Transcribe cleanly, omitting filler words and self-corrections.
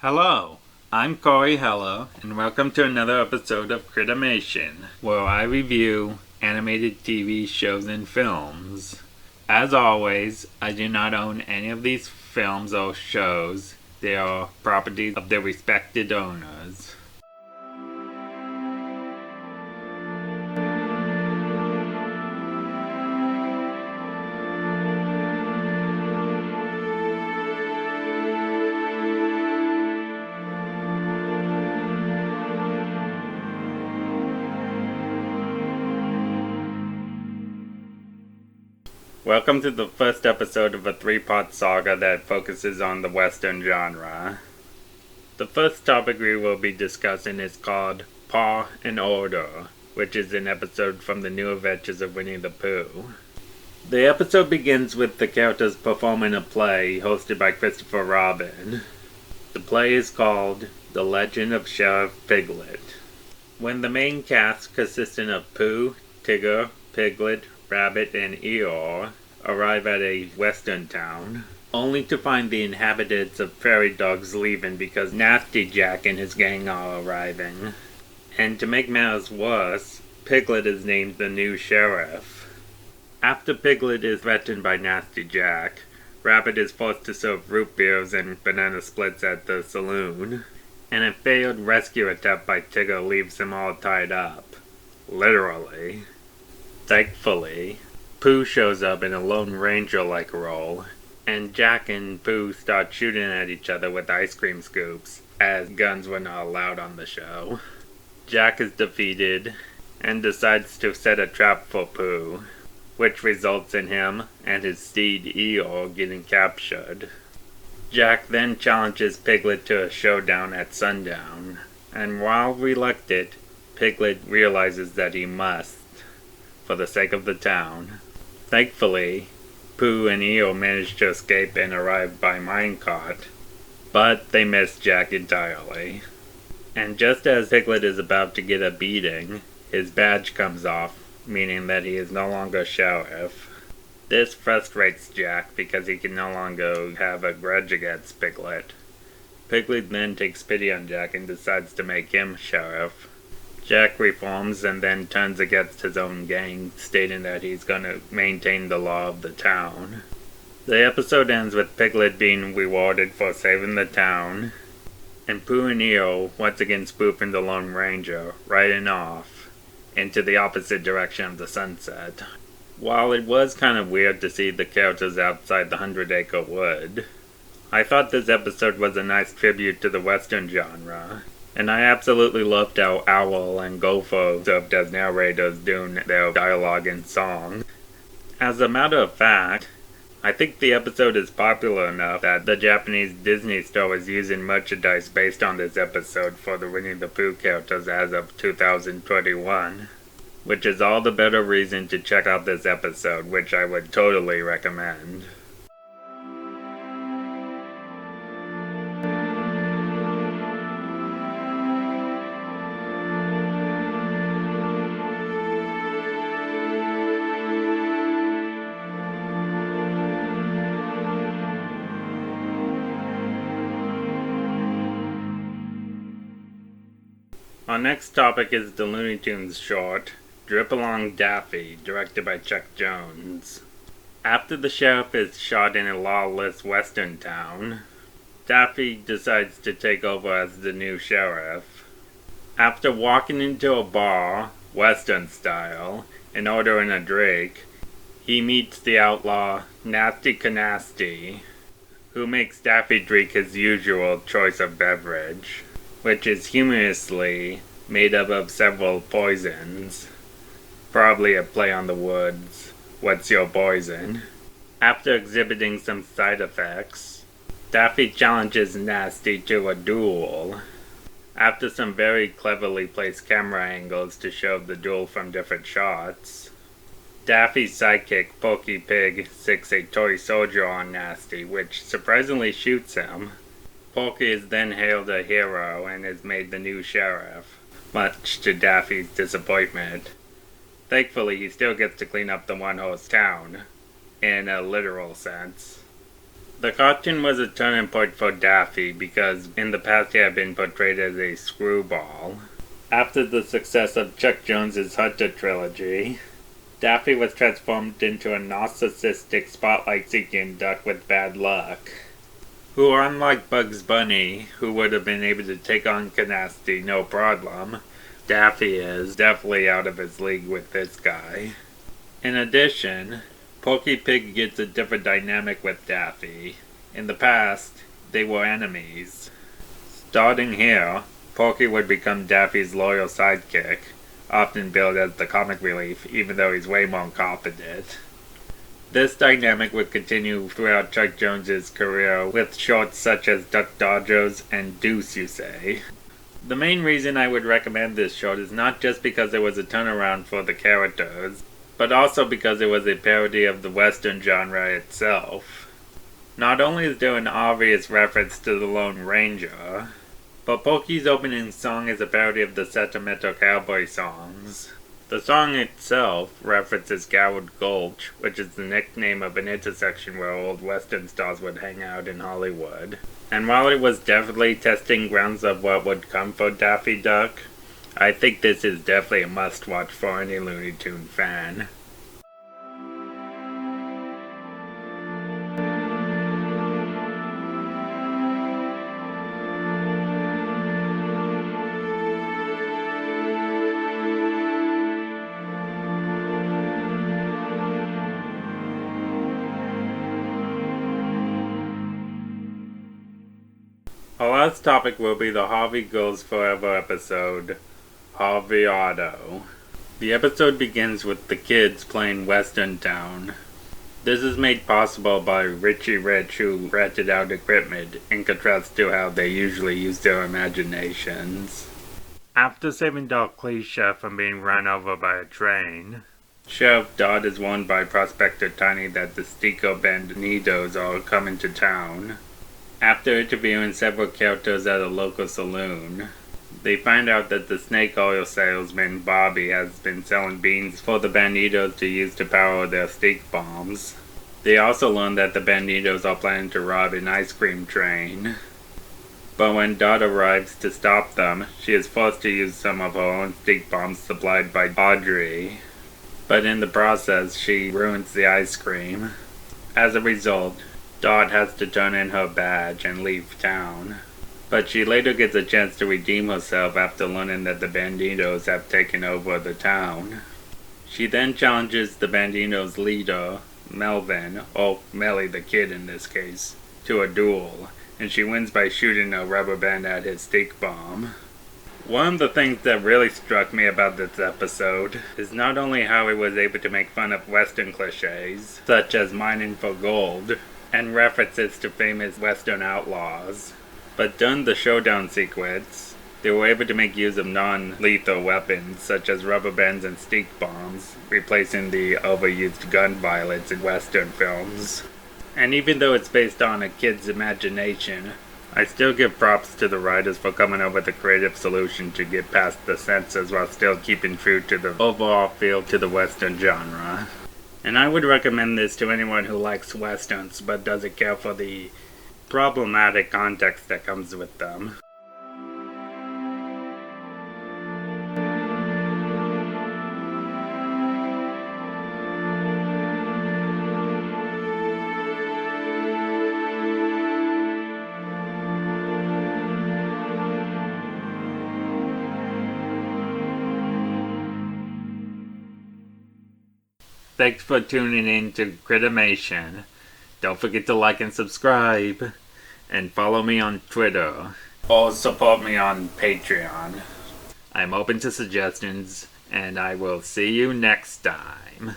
Hello, I'm Corey Hello, and welcome to another episode of Critimation, where I review animated TV shows and films. As always, I do not own any of these films or shows. They are properties of their respected owners. Welcome to the first episode of a three-part saga that focuses on the Western genre. The first topic we will be discussing is called Paw and Order, which is an episode from the New Adventures of Winnie the Pooh. The episode begins with the characters performing a play hosted by Christopher Robin. The play is called The Legend of Sheriff Piglet. When the main cast, consisting of Pooh, Tigger, Piglet, Rabbit, and Eeyore, arrive at a western town, only to find the inhabitants of prairie dogs leaving because Nasty Jack and his gang are arriving. And to make matters worse, Piglet is named the new sheriff. After Piglet is threatened by Nasty Jack, Rabbit is forced to serve root beers and banana splits at the saloon, and a failed rescue attempt by Tigger leaves them all tied up. Literally. Thankfully, Pooh shows up in a Lone Ranger-like role, and Jack and Pooh start shooting at each other with ice cream scoops, as guns were not allowed on the show. Jack is defeated, and decides to set a trap for Pooh, which results in him and his steed Eeyore getting captured. Jack then challenges Piglet to a showdown at sundown, and while reluctant, Piglet realizes that he must, for the sake of the town. Thankfully, Pooh and Eeyore manage to escape and arrive by minecart, but they miss Jack entirely. And just as Piglet is about to get a beating, his badge comes off, meaning that he is no longer sheriff. This frustrates Jack because he can no longer have a grudge against Piglet. Piglet then takes pity on Jack and decides to make him sheriff. Jack reforms and then turns against his own gang, stating that he's going to maintain the law of the town. The episode ends with Piglet being rewarded for saving the town, and Pooh and Eeyore once again spoofing the Lone Ranger, riding off into the opposite direction of the sunset. While it was kind of weird to see the characters outside the 100-acre wood, I thought this episode was a nice tribute to the Western genre. And I absolutely loved how Owl and Gopher served as narrators doing their dialogue and song. As a matter of fact, I think the episode is popular enough that the Japanese Disney store is using merchandise based on this episode for the Winnie the Pooh characters as of 2021. Which is all the better reason to check out this episode, which I would totally recommend. Our next topic is the Looney Tunes short, Drip Along Daffy, directed by Chuck Jones. After the sheriff is shot in a lawless western town, Daffy decides to take over as the new sheriff. After walking into a bar, western style, and ordering a drink, he meets the outlaw Nasty Canasty, who makes Daffy drink his usual choice of beverage, which is humorously made up of several poisons. Probably a play on the words, "What's your poison?" After exhibiting some side effects, Daffy challenges Nasty to a duel. After some very cleverly placed camera angles to show the duel from different shots, Daffy's sidekick, Porky Pig, sicks a toy soldier on Nasty, which surprisingly shoots him. Porky is then hailed a hero and is made the new sheriff, much to Daffy's disappointment. Thankfully, he still gets to clean up the one-horse town, in a literal sense. The cartoon was a turning point for Daffy because in the past he had been portrayed as a screwball. After the success of Chuck Jones's Hunter trilogy, Daffy was transformed into a narcissistic spotlight-seeking duck with bad luck, who, unlike Bugs Bunny, who would have been able to take on Canasti no problem, Daffy is definitely out of his league with this guy. In addition, Porky Pig gets a different dynamic with Daffy. In the past, they were enemies. Starting here, Porky would become Daffy's loyal sidekick, often billed as the comic relief, even though he's way more competent. This dynamic would continue throughout Chuck Jones's career with shorts such as Duck Dodgers and Deuce, you say. The main reason I would recommend this short is not just because it was a turnaround for the characters, but also because it was a parody of the Western genre itself. Not only is there an obvious reference to the Lone Ranger, but Porky's opening song is a parody of the sentimental cowboy songs. The song itself references Gourd Gulch, which is the nickname of an intersection where old Western stars would hang out in Hollywood. And while it was definitely testing grounds of what would come for Daffy Duck, I think this is definitely a must-watch for any Looney Tune fan. Our last topic will be the Harvey Goes Forever episode, Harverado. The episode begins with the kids playing Western Town. This is made possible by Richie Rich, who rented out equipment, in contrast to how they usually use their imaginations. After saving Doc Cliche from being run over by a train, Sheriff Dodd is warned by Prospector Tiny that the Stico Bandidos are coming to town. After interviewing several characters at a local saloon, they find out that the snake oil salesman Bobby has been selling beans for the Bandidos to use to power their stink bombs. They also learn that the Bandidos are planning to rob an ice cream train. But when Dot arrives to stop them, she is forced to use some of her own stink bombs supplied by Audrey. But in the process, she ruins the ice cream. As a result, Dot has to turn in her badge and leave town. But she later gets a chance to redeem herself after learning that the Bandidos have taken over the town. She then challenges the Bandidos' leader, Melvin, or Melly the Kid in this case, to a duel, and she wins by shooting a rubber band at his stink bomb. One of the things that really struck me about this episode is not only how it was able to make fun of Western cliches, such as mining for gold, and references to famous Western outlaws, but during the showdown sequence, they were able to make use of non-lethal weapons such as rubber bands and stink bombs, replacing the overused gun violence in Western films. And even though it's based on a kid's imagination, I still give props to the writers for coming up with a creative solution to get past the censors while still keeping true to the overall feel to the Western genre. And I would recommend this to anyone who likes Westerns but doesn't care for the problematic context that comes with them. Thanks for tuning in to Critimation. Don't forget to like and subscribe, and follow me on Twitter, or support me on Patreon. I'm open to suggestions, and I will see you next time.